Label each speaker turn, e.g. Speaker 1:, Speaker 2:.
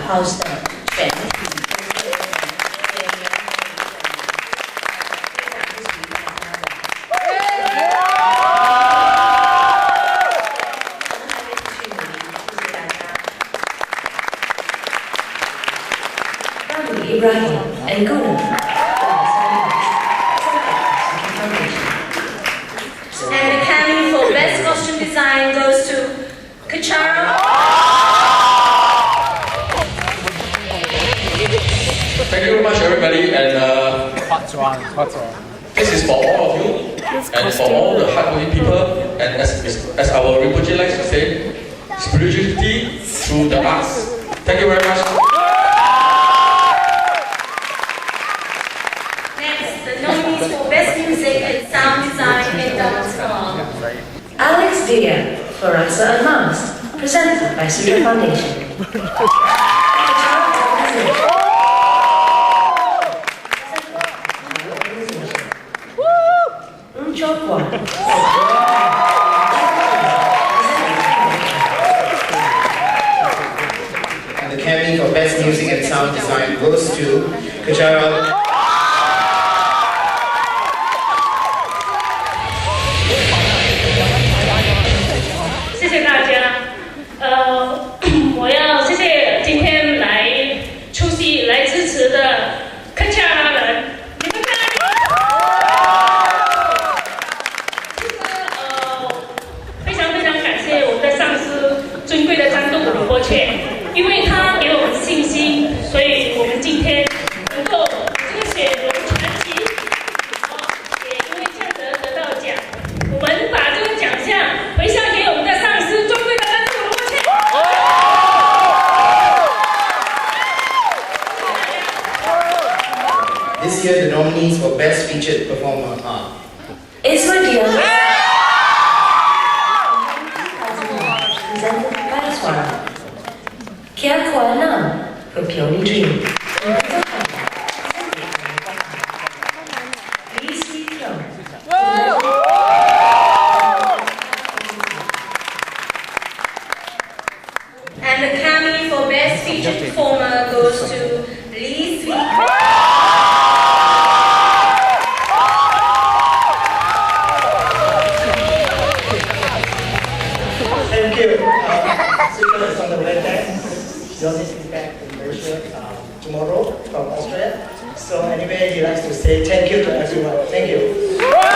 Speaker 1: House 的全体。Ibrahim and Guna.
Speaker 2: And the Academy for Best Costume Design goes to Kechara.
Speaker 3: Thank you very much, everybody. And this is for all of you and for all the hardworking people. And as our Rinpoche likes to say, spirituality through the arts. Thank you very much.
Speaker 2: For Best Music and Sound Design in Dance Hall.
Speaker 1: Alex Dia for Rasa Unmasked, presented by Sutra Foundation.
Speaker 4: And the Academy for Best Music and Sound Design goes to Kechara.
Speaker 2: Kechara 人，你们看，非常感谢我们的上师尊贵的张栋Rinpoche，因为他给我们信心，所以我们今天能够这个血龙传奇，也因为这样得到奖，我们把这个奖项回向给我们的上师尊贵的张栋Rinpoche。
Speaker 4: This year, the nominees for Best Featured Performer are
Speaker 1: Israel presented by Swara. Kia Kuala from Peony Dream.
Speaker 2: And the Academy for Best Featured Performer goes to Lee Sweet.
Speaker 5: Thank you. Sutra is on the way back. Jonas is back in Malaysia tomorrow from Australia. So anyway, he likes to say thank you to everyone. Thank you.